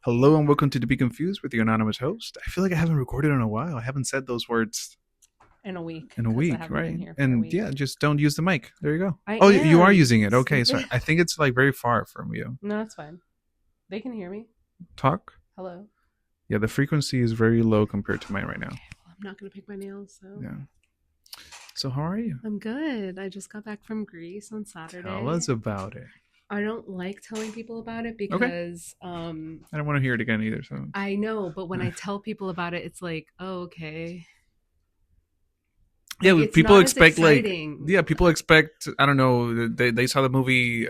Hello and welcome to Be Confused with your anonymous host. I feel like I haven't recorded in a while. I haven't said those words In a week, in a because I week, haven't been right? here for a And week. yeah, just don't use the mic. There you go. I Oh, you are am. using it. Okay, sorry. I think it's like very far from you. No, it's fine. They can hear me. Talk. Hello. Yeah, the frequency is very low compared to mine right now. Okay, well, I'm not going to pick my nails, so. Yeah. So how are you? I'm good. I just got back from Greece on Saturday. Tell us about it. I don't like telling people about it because I don't want to hear it again either. So I know, but when I tell people about it, it's like, oh, okay. Yeah, It's people not as expect exciting. people expect, I don't know, they saw the movie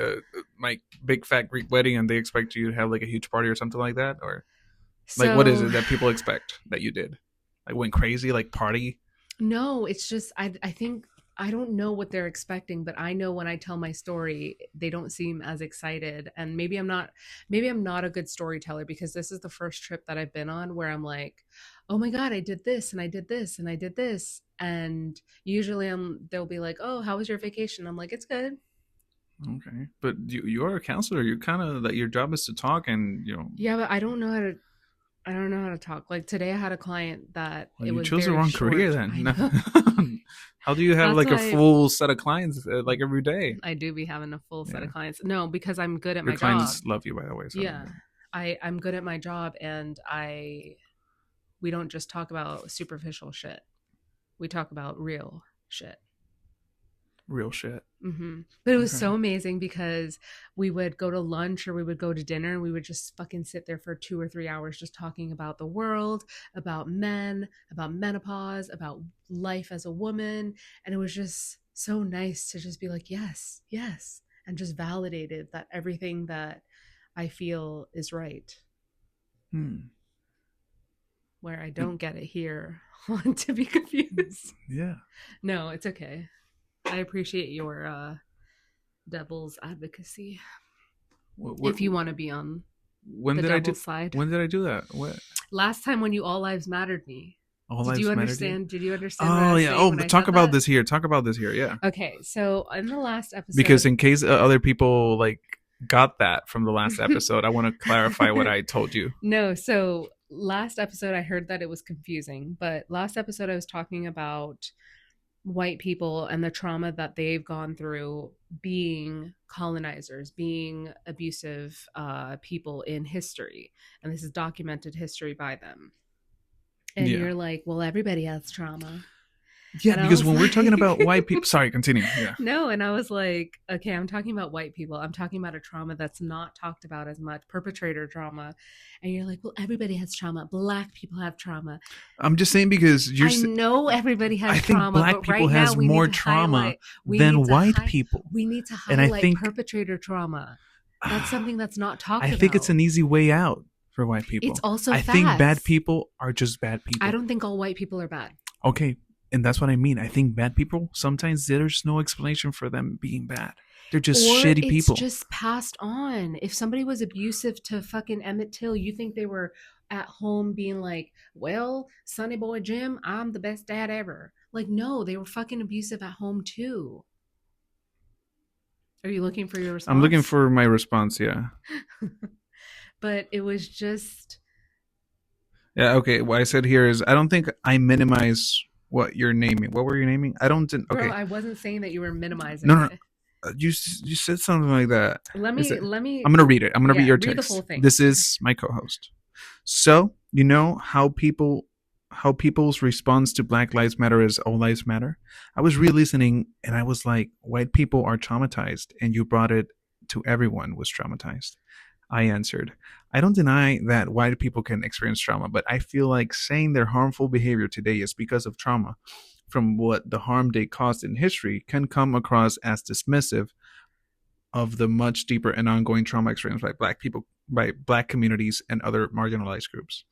like Big Fat Greek Wedding and they expect you to have like a huge party or something like that, or like what is it that people expect that you did? Like went crazy, like party? No, it's just I think I don't know what they're expecting, but I know when I tell my story, they don't seem as excited. And maybe I'm not a good storyteller because this is the first trip that I've been on where I'm like, "Oh my god, I did this and I did this and I did this." And usually they'll be like, "Oh, how was your vacation?" I'm like, "It's good." Okay, but you are a counselor. You kind of that your job is to talk, and Yeah, but I don't know how to talk. Like today I had a client that well, it you was chose the very wrong short. career I then. know. How do you have That's like a why full set of clients like every day? I do be having a full set Yeah, of clients. No, because I'm good at your my job. clients love you, by the way. So Yeah. I'm good at my job, and we don't just talk about superficial shit. We talk about real shit. real shit. But it was Okay. so amazing because we would go to lunch or we would go to dinner and we would just fucking sit there for 2 or 3 hours just talking about the world, about men, about menopause, about life as a woman. And it was just so nice to just be like, yes, yes. And just validated that everything that I feel is right. Where I don't get it here on To Be Confused. Yeah. No, it's okay. I appreciate your devil's advocacy. If you want to be on the devil's side. When did I do that? What? Last time when you all lives mattered me. All Did lives you mattered understand? Did you understand? Oh yeah. Oh, when I talk said about that? this here. Talk about this here. Yeah. Okay, so in the last episode, Because in case other people like got that from the last episode, I want to clarify what I told you. No, so last episode I heard that it was confusing, but last episode I was talking about white people and the trauma that they've gone through being colonizers, being abusive people in history, and this is documented history by them. And you're like, well, everybody has trauma. Yeah, and because when we're talking about white people, sorry, continue. Yeah. No, and I was like, okay, I'm talking about white people. I'm talking about a trauma that's not talked about as much, perpetrator trauma. And you're like, well, everybody has trauma. Black people have trauma. I'm just saying because I know everybody has trauma. I think black people has more trauma than white people. We need to highlight and I think, perpetrator trauma. That's something that's not talked about. I think it's an easy way out for white people. It's also I think bad people are just bad people. I don't think all white people are bad. Okay. And that's what I mean. I think bad people, sometimes there's no explanation for them being bad. They're just shitty people. It's just passed on. If somebody was abusive to fucking Emmett Till, you think they were at home being like, well, Sonny Boy Jim, I'm the best dad ever. Like, no, they were fucking abusive at home too. Are you looking for your response? I'm looking for my response, yeah. But it was just... Yeah, okay. What I said here is I don't think I minimize what you're naming. What were you naming? Okay. Bro, I wasn't saying that you were minimizing No. it. You said something like that. Let me. I'm gonna read it. I'm gonna read your text. text. The whole thing. This is my co-host. So you know how people's response to Black Lives Matter is All Lives Matter. I was re-listening and I was like, white people are traumatized, and you brought it to everyone was traumatized. I answered, I don't deny that white people can experience trauma, but I feel like saying their harmful behavior today is because of trauma from what the harm they caused in history can come across as dismissive of the much deeper and ongoing trauma experienced by black people, by black communities and other marginalized groups.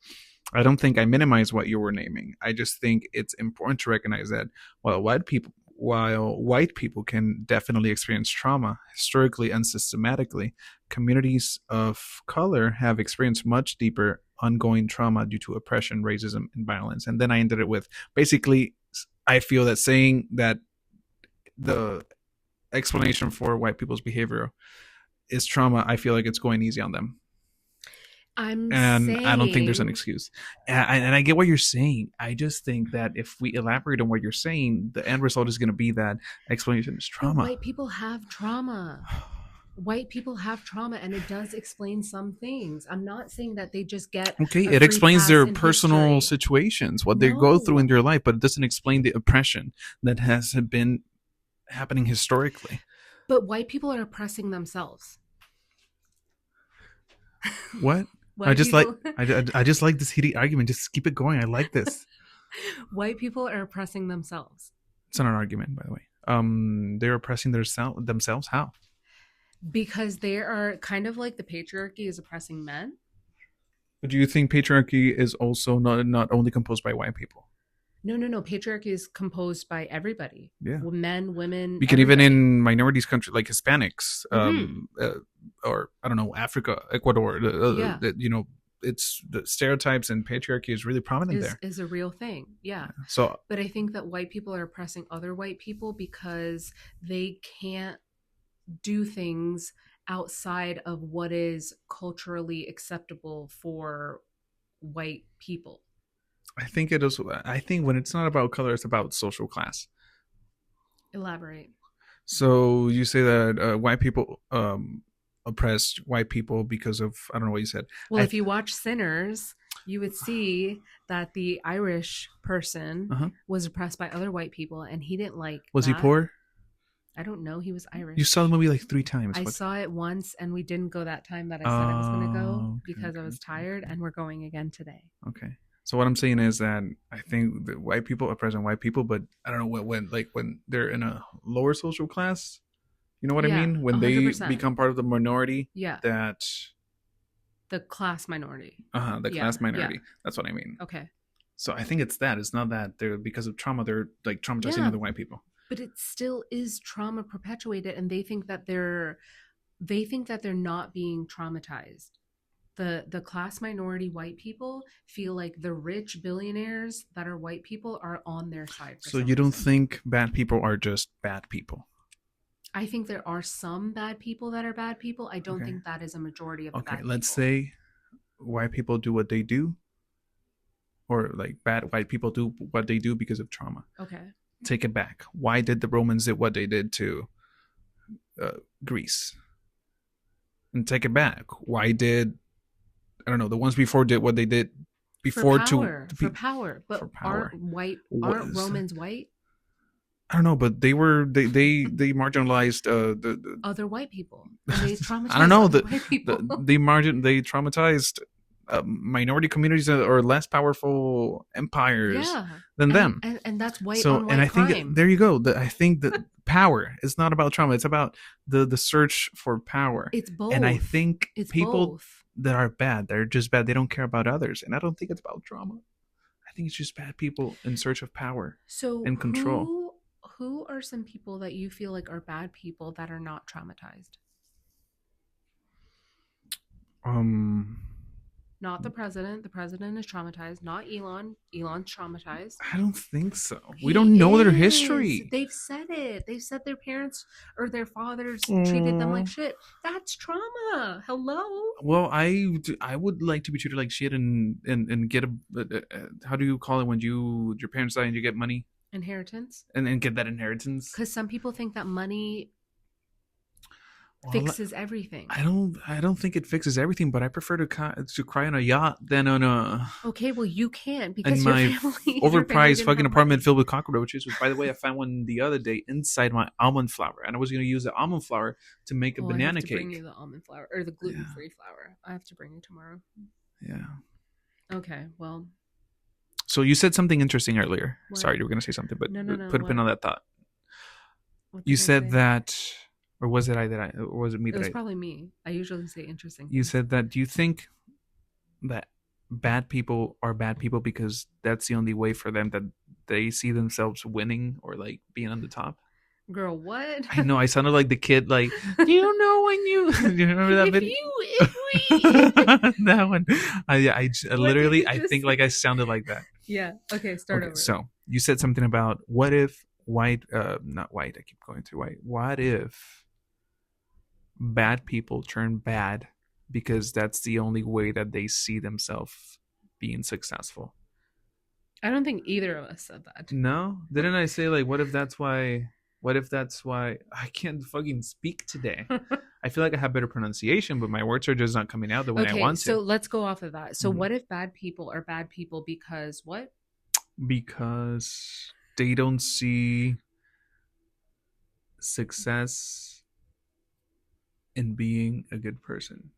I don't think I minimize what you were naming. I just think it's important to recognize that while white people can definitely experience trauma historically and systematically, communities of color have experienced much deeper ongoing trauma due to oppression, racism, and violence. And then I ended it with basically, I feel that saying that the explanation for white people's behavior is trauma, I feel like it's going easy on them. I'm And I don't think there's an saying, excuse. And I get what you're saying. I just think that if we elaborate on what you're saying, the end result is going to be that explanation is but trauma. white people have trauma. White people have trauma, and it does explain some things. I'm not saying that they just get Okay, a it free explains pass their in personal history. situations, what they go through in No, their life, but it doesn't explain the oppression that has been happening historically. but white people are oppressing themselves. What? I White just like people I just like this heated argument. Just keep it going. I like this. white people are oppressing themselves It's not an argument, by the way. They're oppressing themselves. How? because they are kind of like the patriarchy is oppressing men. But do you think patriarchy is also not only composed by white people? No, no, no. Patriarchy is composed by everybody, Yeah, men, women, because even everybody. in minorities country like Hispanics, Mm-hmm. or I don't know, Africa, Ecuador, Yeah, it's the stereotypes and patriarchy is really prominent there. is a real thing. Yeah. So But I think that white people are oppressing other white people because they can't do things outside of what is culturally acceptable for white people. I think it is. I think when it's not about color, it's about social class. Elaborate. So you say that white people oppressed white people because of I don't know what you said. Well, I if you watch Sinners, you would see that the Irish person uh-huh. was oppressed by other white people and he didn't like Was he that. poor? I don't know. He was You Irish. saw the movie like 3 times. I What? saw it once and we didn't go that time that I said I was going to go Oh, okay, because I was tired, okay. and we're going again today. Okay. So what I'm saying is that I think that white people are present white people, but I don't know when they're in a lower social class. You know what I Yeah, mean? When they 100%. become part of the minority, Yeah, that the class minority. the Yeah, class yeah. minority. That's what I mean. Okay. So I think it's that. It's not that they're because of trauma. They're like traumatizing Yeah, other white people. but it still is trauma perpetuated, and they think that they're not being traumatized. The class minority white people feel like the rich billionaires that are white people are on their side for So some you don't reason. think bad people are just bad people? I think there are some bad people that are bad people. I don't Okay. think that is a majority of the Okay. bad Let's people. say white people do what they do, or like bad white people do what they do because of trauma. Okay. Take it back. Why did the Romans did what they did to Greece? And take it back. Why did I don't know the ones before did what they did For before power, to for be power. for But power? aren't Was Romans white? I don't know, but they marginalized Other white people. And they I don't traumatized know other white people. they traumatized minority communities or less powerful empires Yeah. than And, them. and and that's white So on and white I think crime. there you go. I think that power is not about trauma. It's about the search for power. It's And I both. think It's people both. that are bad, they're just bad. They don't care about others. And I don't think it's about trauma. I think it's just bad people in search of power So and control. who are some people that you feel like are bad people that are not traumatized? Um Not the president. The president is traumatized. Not Elon. Elon's traumatized. I don't think so. We He don't know their is. history. They've said it. They've said their parents or their fathers treated them like Mm. shit. That's trauma. Hello? Well, I would like to be treated like shit and get how do you call it when your parents die and you get money Inheritance. and get that inheritance? Because some people think that money Well, fixes everything. I don't think it fixes everything, but I prefer to cry on a yacht than on a Okay, well you can't in because my your family overpriced didn't fucking have apartment money. filled with cockroaches. Which, by the way, I found one the other day inside my almond flour, and I was going to use the almond flour to make a Oh, I have banana to bring you cake. the almond flour or the Yeah, gluten-free flour. I have to bring you tomorrow. yeah. Okay, well, So you said something interesting earlier. what? Sorry, you were going to say something, but No, no, no. put a pin What? on that thought. What You did I said say? that, or was it I that I, or was it me It that was I? probably me. I usually say interesting You things. said that. Do you think that bad people are bad people because that's the only way for them that they see themselves winning or like being on the top? Girl, what? I know I sounded like the kid. Like, do you know when you? Do you remember that if video? you, if we. That one. What did Literally, you I just think say? like I sounded like that. Yeah. Okay, start Okay, over. so you said something about what if white, not white. I keep going through white. What if bad people turn bad because that's the only way that they see themselves being successful. I don't think either of us said that. No, didn't I say like, what if that's why? What if that's why I can't fucking speak today? I feel like I have better pronunciation, but my words are just not coming out the way I Okay, want to. so let's go off of that. So, Mhm. what if bad people are bad people because what? Because they don't see success in being a good person.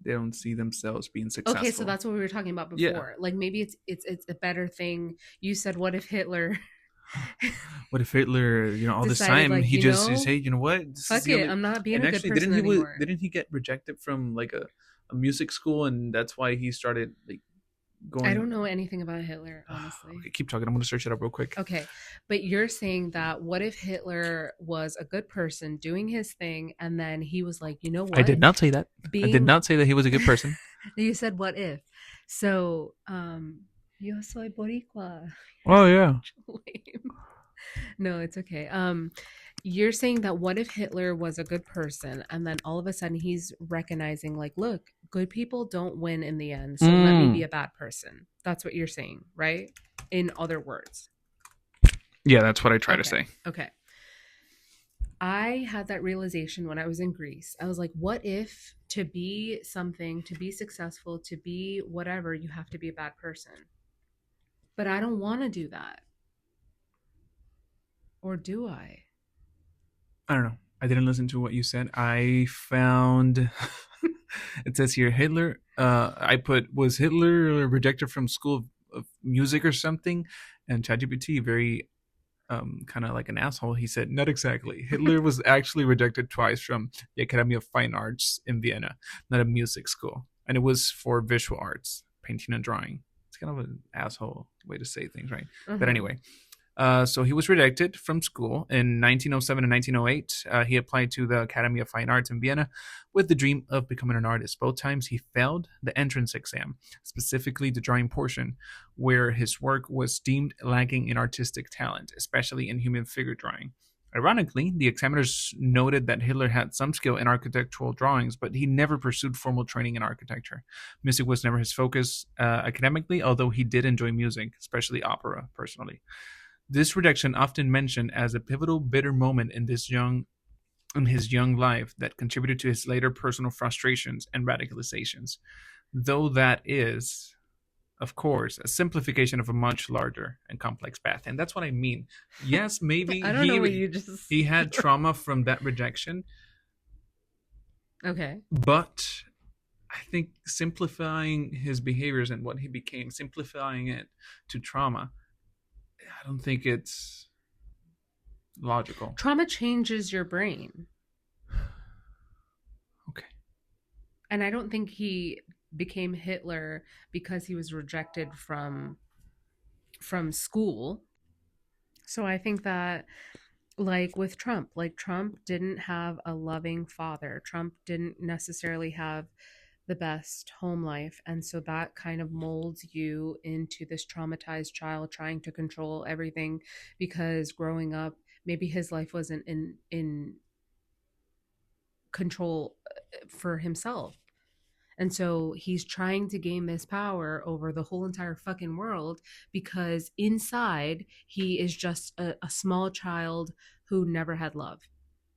They don't see themselves being Okay, so successful. that's what we were talking about Yeah. before. Like maybe it's a better thing. You said, what if Hitler What if Hitler, all this decided, time like, he just says, hey, you know what? This is fuck the it, only. I'm not being And a good actually, person anymore. didn't he get rejected from like a music school, and that's why he started like I don't going. know anything about Hitler, honestly. Okay, keep talking. I'm gonna search it up real quick. Okay, but you're saying that what if Hitler was a good person doing his thing and then he was like, you know I did what? not say that. I did Being not say that he was a good person. you said what if. So, yo soy boricua. Oh yeah. Lame. No, it's okay. You're saying that what if Hitler was a good person and then all of a sudden he's recognizing, like, look, good people don't win in the end, so let me be Mm. a bad person. That's what you're saying, right? In other words. Yeah, that's what I try to Okay. say. Okay. I had that realization when I was in Greece. I was like, what if to be something, to be successful, to be whatever, you have to be a bad person? But I don't want to do that. Or do I? I don't know. I didn't listen to what you said. I found it says here Hitler. I put, was Hitler rejected from School of Music or something, and ChatGPT, very kind of like an asshole. He said, not exactly. Hitler was actually rejected twice from the Academy of Fine Arts in Vienna, not a music school, and it was for visual arts, painting and drawing. It's kind of an asshole way to say things, right? But Uh-huh. anyway, so he was rejected from school in 1907 and 1908. He applied to the Academy of Fine Arts in Vienna with the dream of becoming an artist. Both times he failed the entrance exam, specifically the drawing portion, where his work was deemed lacking in artistic talent, especially in human figure drawing. Ironically, the examiners noted that Hitler had some skill in architectural drawings, but he never pursued formal training in architecture. Music was never his focus academically, although he did enjoy music, especially opera, personally. This rejection, often mentioned as a pivotal, bitter moment in his young life that contributed to his later personal frustrations and radicalizations, though that is, of course, a simplification of a much larger and complex path. And that's what I mean. Yes, maybe I don't know what you just. he had trauma from that rejection, Okay. but I think simplifying his behaviors and what he became, simplifying it to trauma, I don't think it's logical. Trauma changes your brain. Okay. And I don't think he became Hitler because he was rejected from school. So I think that, like with Trump, like Trump didn't have a loving father. Trump didn't necessarily have the best home life, and so that kind of molds you into this traumatized child trying to control everything, because growing up maybe his life wasn't in control for himself. And so he's trying to gain this power over the whole entire fucking world because inside he is just a small child who never had love.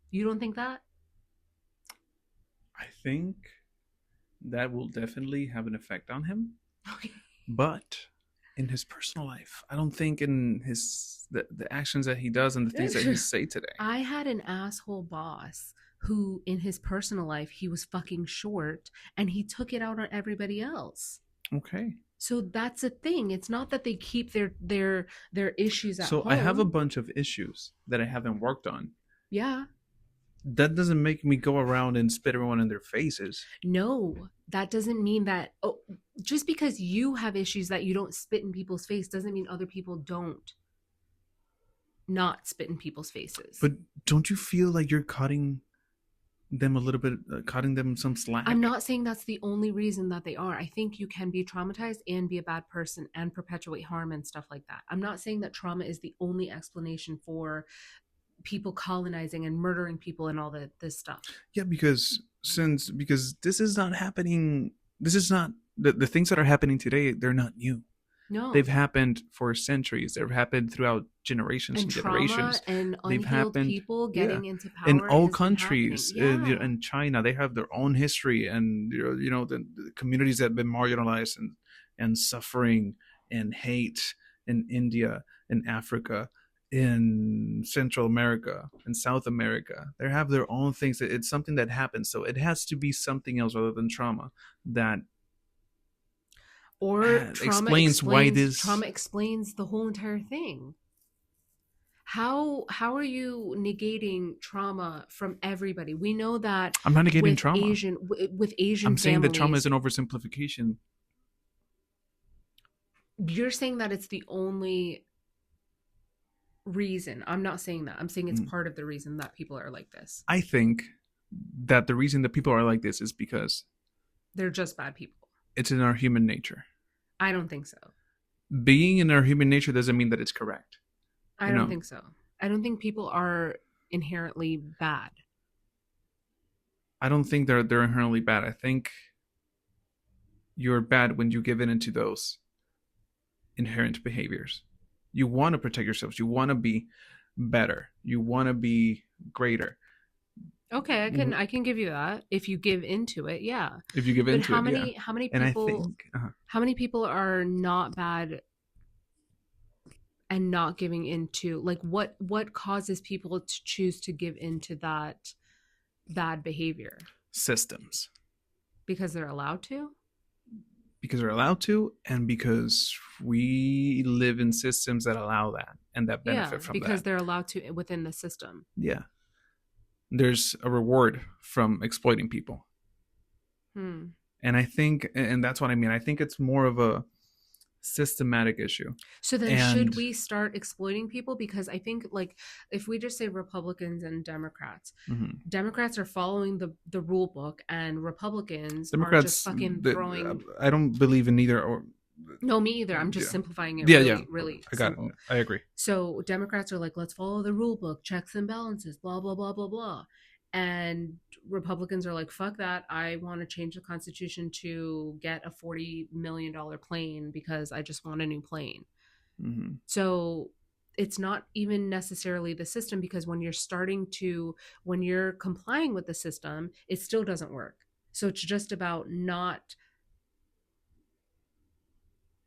You don't think that? I think that will definitely have an effect on him, Okay. but in his personal life, I don't think in the actions that he does and the things that he say today. I had an asshole boss who, in his personal life, he was fucking short and he took it out on everybody else. Okay. So that's a thing. It's not that they keep their issues at So home. I have a bunch of issues that I haven't worked on. Yeah. That doesn't make me go around and spit everyone in their faces. No, that doesn't mean that. Oh, just because you have issues that you don't spit in people's face doesn't mean other people don't not spit in people's faces. But don't you feel like you're cutting them a little bit, cutting them some slack? I'm not saying that's the only reason that they are. I think you can be traumatized and be a bad person and perpetuate harm and stuff like that. I'm not saying that trauma is the only explanation for people colonizing and murdering people and all this stuff. Yeah, because this is not happening. This is not the things that are happening today. They're not new. They've No. happened for centuries. They've happened throughout generations And and trauma generations. and They've unhealed happened, people yeah, getting into in power all has been happening. countries. Yeah. In China, they have their own history, and the communities that have been marginalized and suffering and hate in India, in Africa, in Central America, in South America. They have their own things. It's something that happens, so it has to be something else other than trauma that Or explains why this. trauma explains the whole entire thing. How are you negating trauma from everybody? We know that I'm not negating trauma. With Asian I'm saying that trauma is families, an oversimplification. you're saying that it's the only reason. I'm not saying that. I'm saying it's Mm. part of the reason that people are like this. I think that the reason that people are like this is because They're just bad people. it's in our human nature. I don't think so. Being in our human nature doesn't mean that it's correct. I You don't know, think so. I don't think people are inherently bad. I don't think they're inherently bad. I think you're bad when you give in into those inherent behaviors. You want to protect yourselves. You want to be better. You want to be greater. Okay, I can give you that if you give into it. Yeah. If you give But into it, yeah. And I think how many people are not bad and not giving into, like, what causes people to choose to give into that bad behavior? systems, Because they're allowed to? because they're allowed to, and because we live in systems that allow that and that Yeah, benefit from because that. they're allowed to within the system. Yeah, there's a reward from exploiting people. Hmm. And I think, and that's what I mean. I think it's more of a systematic issue. So then And should we start exploiting people? Because I think, like, if we just say Republicans and Democrats, mhm. Democrats are following the rule book and Republicans are just Democrats, fucking throwing. I don't believe in either. Or No, me either. I'm just yeah, simplifying it yeah, yeah. really, really I got it. simple. I agree. So Democrats are like, let's follow the rule book, checks and balances, blah, blah, blah, blah, blah. And Republicans are like, fuck that. I want to change the Constitution to get a $40 million plane because I just want a new plane. Mm-hmm. So it's not even necessarily the system, because when you're complying with the system, it still doesn't work. So it's just about not.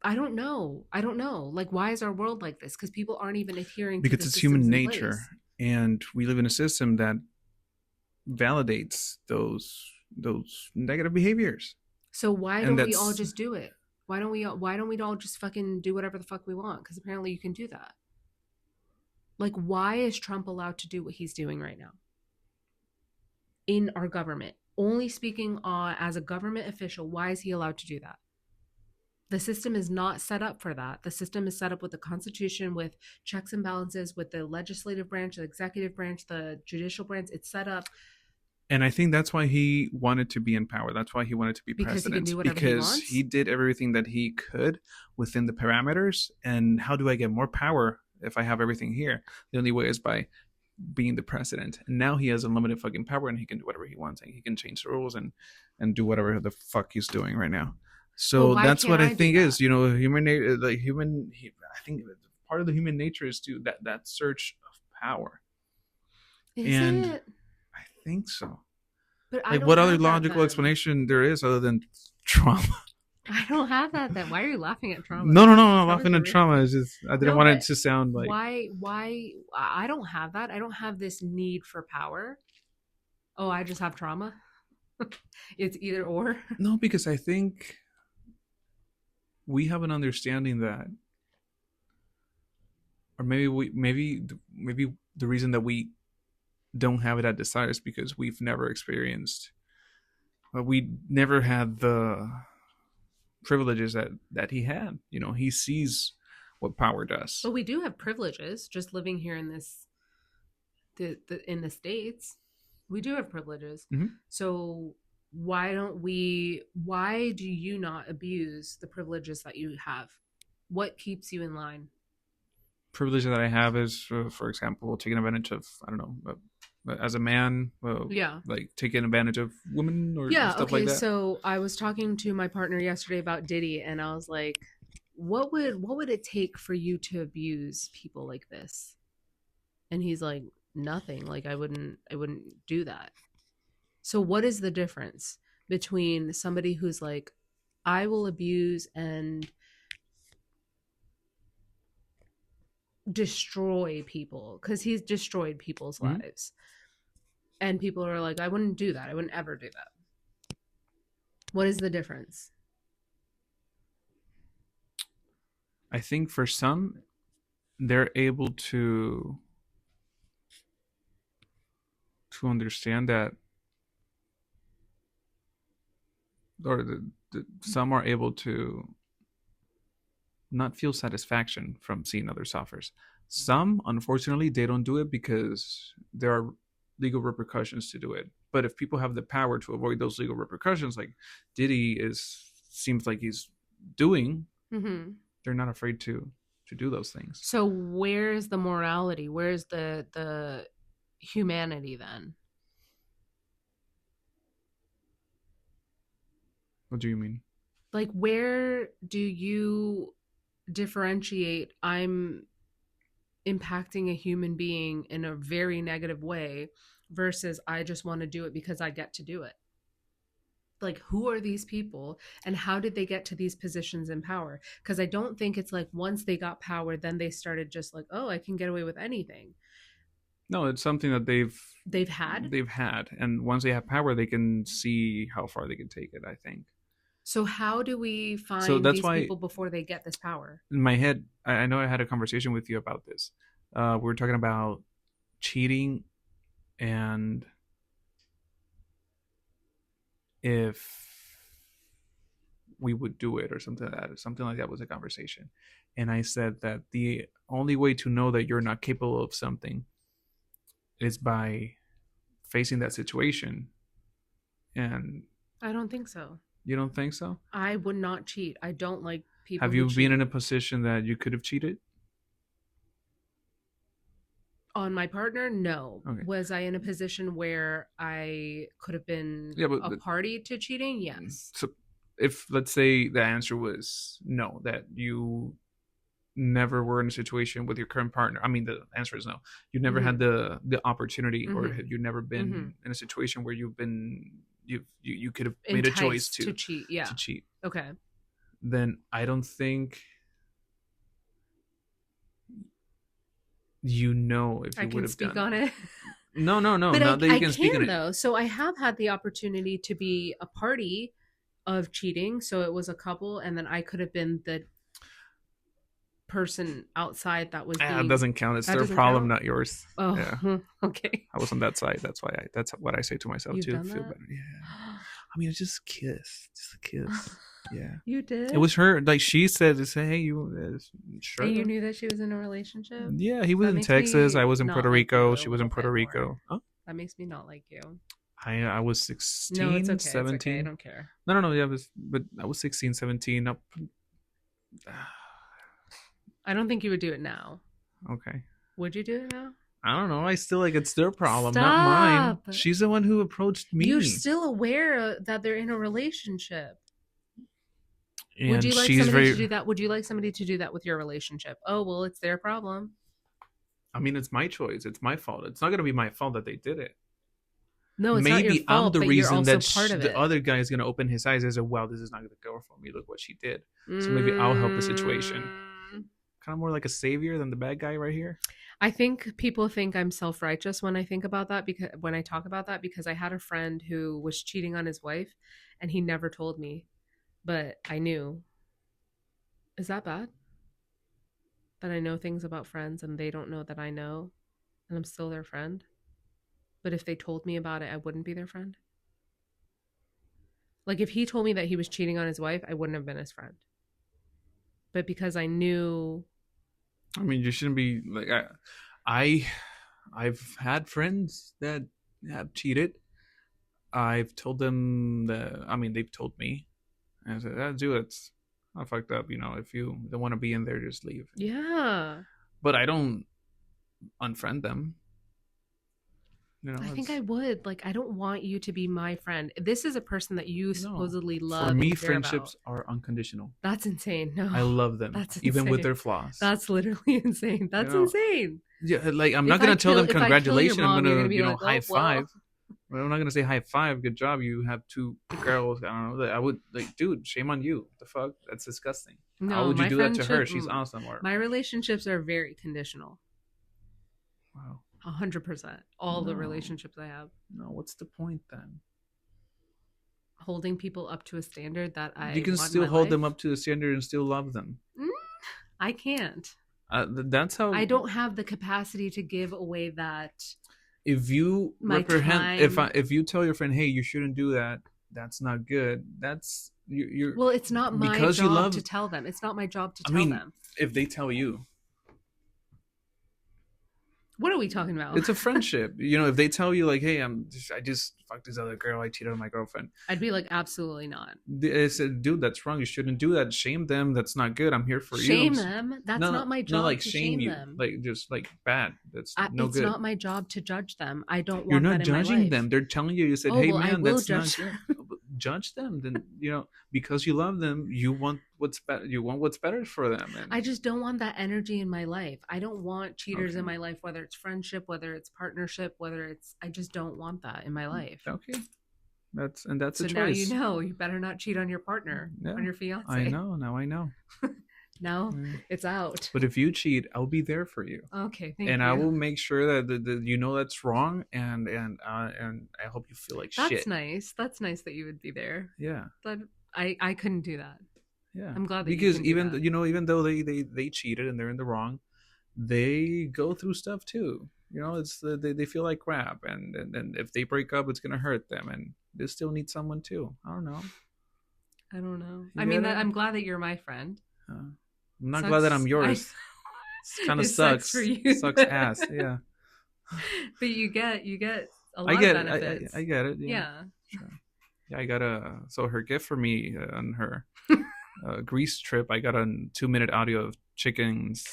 I don't know. I don't know. Like, why is our world like this? Because people aren't even adhering to Because the it's systems human in nature, place. and we live in a system that validates those negative behaviors. So why And don't we all that's just do it? Why don't we all just fucking do whatever the fuck we want? Because apparently you can do that. Like, why is Trump allowed to do what he's doing right now in our government? Only speaking as a government official, why is he allowed to do that? The system is not set up for that. The system is set up with the Constitution, with checks and balances, with the legislative branch, the executive branch, the judicial branch. It's set up and I think that's why he wanted to be in power. That's why he wanted to be because he can president, do whatever he because wants. he did everything that he could within the parameters. And how do I get more power if I have everything here? The only way is by being the president. And now he has unlimited fucking power, and he can do whatever he wants. And he can change the rules and do whatever the fuck he's doing right now. But So why that's can't what I I do think that? is, I think part of the human nature is to that search of power. Is And it? I think so. But I Like, don't what other have that logical then. explanation there is other than trauma? I don't have that then. Why are you laughing at trauma? No, no, no, I'm Trauma's laughing a at real trauma. thing. It's just I didn't No, want it but to sound like why I don't have that. I don't have this need for power. Oh, I just have trauma. It's either or. no, because I think we have an understanding that, or maybe the reason that we don't have it at desire is because we've never experienced, we never had the privileges that he had. He sees what power does. But we do have privileges just living here in in the States. We do have privileges. Mm-hmm. So why do you not abuse the privileges that you have? What keeps you in line? privilege that I have is, for example, taking advantage of, I don't know, as a man, Yeah. like taking advantage of women or Yeah, stuff like okay. that. So I was talking to my partner yesterday about Diddy and I was like, what would it take for you to abuse people like this? And he's like, nothing. Like I wouldn't do that. So what is the difference between somebody who's like, I will abuse and destroy people because he's destroyed people's Hmm. lives. And people are like, I wouldn't do that. I wouldn't ever do that. What is the difference? I think for some, they're able to understand that, or some are able to not feel satisfaction from seeing others suffers. Some, unfortunately, they don't do it because there are legal repercussions to do it. But if people have the power to avoid those legal repercussions, like Diddy is seems like he's doing, Mm-hmm. they're not afraid to do those things. So where's the morality? Where's the humanity then? What do you mean? Like where do you differentiate I'm impacting a human being in a very negative way versus I just want to do it because I get to do it? Like who are these people and how did they get to these positions in power? Because I don't think it's like once they got power then they started just like, oh, I can get away with anything. No, it's something that They've had. they've had, and once they have power, they can see how far they can take it. I think So how do we so. find That's these why people before they get this power? in my head, I know I had a conversation with you about this. We were talking about cheating and if we would do it or something like that. Or something like that was a conversation. And I said that the only way to know that you're not capable of something is by facing that situation. And I don't think so. you don't think so? I would not cheat. I don't like people Have who you been cheat. in a position that you could have cheated? On my partner, no. Okay. Was I in a position where I could have been Yeah, a party to cheating? Yes. so if let's say the answer was no, that you never were in a situation with your current partner. I mean, the answer is no. You never had Mm-hmm. the opportunity, or Mm-hmm. had you never Mm-hmm. been in a situation where you could have made a choice Enticed to cheat. Yeah. to cheat? Okay. Then I don't think you know if I you would can have speak done it. on it. No, no, no. But Not that I you can speak on can it. though. So I have had the opportunity to be a party of cheating. So it was a couple, and then I could have been the person outside that was Ah, it being. doesn't count. It's That their doesn't problem, count. not yours. Yeah. Oh, okay. I was on that side. That's why that's what I say to myself You've to done feel that. better. Yeah. I mean, it's just a kiss. Just a kiss. Yeah. You It did. was her. Like she said, to say, "Hey, you And you sure?" knew that she was in a relationship. Yeah, he was That in makes Texas. me I was in not Puerto like you Rico. a She was in little Puerto bit more. Rico. Oh, That makes me not like you. I was No, it's 16, okay. It's okay. I 17. don't care. No, no, no. Yeah, but I was 16, 17. Up. I don't think you would do it now. Okay. Would you do it now? I don't know. I still like it's their problem, not mine. Stop. She's the one who approached You're me, still aware that they're in a relationship. Would and you like she's somebody to very. do that? Would you like somebody to do that with your relationship? Oh, well, it's their problem. I mean, it's my choice. It's my fault. It's not gonna be my fault that they did it. No, it's not your Maybe I'm fault, the but you're reason also that part of the it. other guy is gonna open his eyes and say, "Wow, this is not gonna go for me. Look what she did." So maybe I'll help the situation. Kind of more like a savior than the bad guy right here. I think people think I'm self-righteous when I think about that because when I talk about that because I had a friend who was cheating on his wife and he never told me, but I knew. Is that bad? That I know things about friends and they don't know that I know and I'm still their friend? But if they told me about it, I wouldn't be their friend. Like if he told me that he was cheating on his wife, I wouldn't have been his friend. But because I knew. I mean, you shouldn't be like I I've had friends that have cheated. I've told them that. I mean, they've told me. And I said, "Do it. I fucked up. You know, if you don't want to be in there, just leave." Yeah. but I don't unfriend them. You know, I think I it's would. Like, I don't want you to be my friend. This is a person that you no. supposedly For love me, and care about. friendships are unconditional. That's insane. No, I love them, that's even with insane. their flaws. That's literally insane. You That's know, insane. yeah, like I'm not gonna tell them If I kill your congratulations. I'm mom, you're gonna, gonna be like, high oh well. five. But I'm not gonna say high five. Good job, you have two girls. I don't know. I would like, dude, shame on you. What the fuck? That's disgusting. How No, would you my do that to her? friendship, She's awesome. Or my relationships are very conditional. wow, 100%. All the no, relationships I have, no. What's the point then? holding people up to a standard that You I can want in still my hold life. them up to the standard and still love them. Mm, I can't. That's how. I don't have the capacity to give away that If you my reprehend, time. if you tell your friend, hey, you shouldn't do that. That's not good. That's you're Well, it's not my because you job to love. tell them. It's not my job to I tell mean, them. if they tell you, What are we talking about? it's a friendship. You know, if they tell you like, "Hey, I just fucked this other girl. I cheated on my girlfriend." I'd be like, absolutely not. I said, "Dude, that's wrong. You shouldn't do that. Shame them. That's not good. I'm here for you." Shame them. That's No, not my no, job like to shame shame you, them. like just like bad. That's no It's good. not my job to judge them. I don't You're want not that in my judging life. them. They're telling you. You said, Oh, "Hey, well, I man, will that's not judge. good." Judge them. Then because you love them, you want what's better. You want what's better for them. And I just don't want that energy in my life. I don't want cheaters in okay, my life, whether it's friendship, whether it's partnership, whether it's, I just don't want that in my life. okay, that's a So now you choice. know, you better not cheat on your partner, Yeah, on your I fiance. know. Now I know. No, Yeah. it's out. But if you cheat, I'll be there for you. Okay, thank And I you. will make sure that you know that's wrong, and I hope you feel like That's shit. nice. That's nice that you would be there. Yeah, But I couldn't do that. yeah. I'm glad that you Because can do that. even though they cheated and they're in the wrong, they go through stuff too. You know, it's they feel like crap, and if they break up, it's gonna hurt them, and they still need someone too. I don't know. I don't know. You I mean, get it? I'm glad that you're my friend. I'm not glad that I'm Sucks. yours. It kind of It sucks for sucks. you. Sucks ass. Yeah. But you get a I lot of get it. benefits. I get it. Yeah. Yeah. Sure. Yeah, I got a so her gift for me on her Greece trip. I got a 2 minute audio of chickens.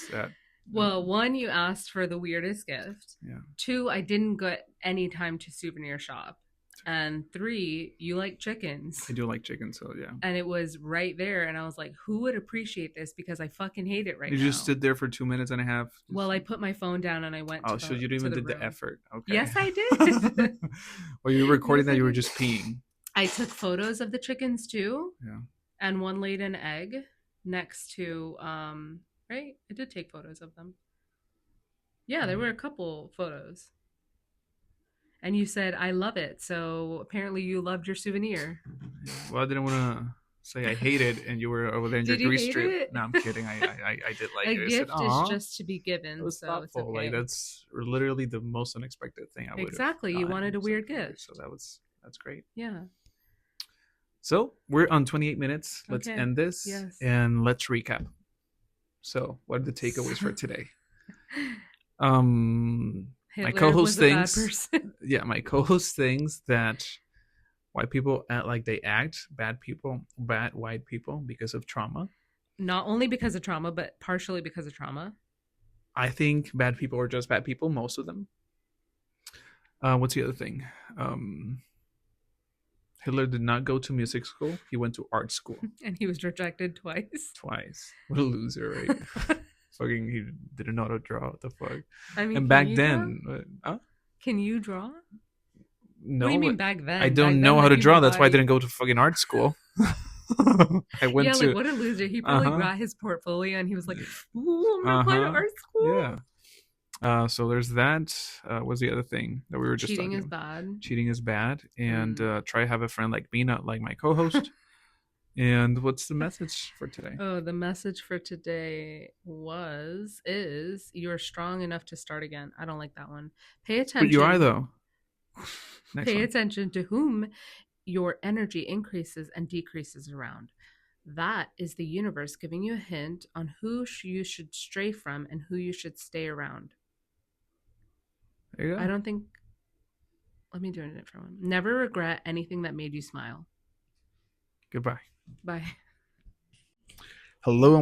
Well, one, you asked for the weirdest gift. Yeah, Two, I didn't get any time to souvenir shop. And three, you like chickens. I do like chicken, so yeah. And it was right there. And I was like, who would appreciate this? Because I fucking hate it right You now. just stood there for 2 minutes and a half. Well, I put my phone down and I went Oh, to so the, you didn't to even the did the room. effort. Okay. Yes, I did. Well, you were recording Yes, that I you were did. just peeing. I took photos of the chickens too. Yeah. And one laid an egg next to right? I did take photos of them. Yeah, there were a couple photos. And you said I love it. So apparently you loved your souvenir. Well, I didn't want to say I hated, and you were over there in your Did you Greece hate trip. it? No, I'm kidding. I did like A it. I said, gift is "Aw." just to be It given, was so it's thoughtful. okay. Like that's literally the most unexpected thing I would have. Exactly. You wanted a weird gift. So that's great. Yeah. So we're on 28 minutes. Let's Okay. end this Yes. and let's recap. So, what are the takeaways for today? My Hitler co-host was a bad thinks, person. yeah, my co-host thinks that white people act like they act bad white people because of trauma. Not only because of trauma, but partially because of trauma. I think bad people are just bad people, most of them. What's the other thing? Hitler did not go to music school. He went to art school And he was rejected twice. twice. What a loser, right? Fucking, he didn't know how to draw. What the fuck? I mean, And back then, can you draw? no. What do you mean back then? I Back don't then, know how like, to you draw. could That's why I buy- didn't go to fucking art school. I went Yeah, to like what a loser. He probably Uh-huh. got his portfolio and he was like, "Ooh, I'm gonna apply to Uh-huh. art school." yeah. So there's that. What's the other thing that we were just Cheating talking is about? bad. Cheating is bad, and try to have a friend like me, not like my co-host. And what's the message for today? Oh, the message for today is you're strong enough to start again. I don't like that one. Pay attention. But you are though. Next Pay one. attention to whom your energy increases and decreases around. That is the universe giving you a hint on who you should stray from and who you should stay around. There you go. I don't think. Let me do a different one. Never regret anything that made you smile. Goodbye. Bye. Hello.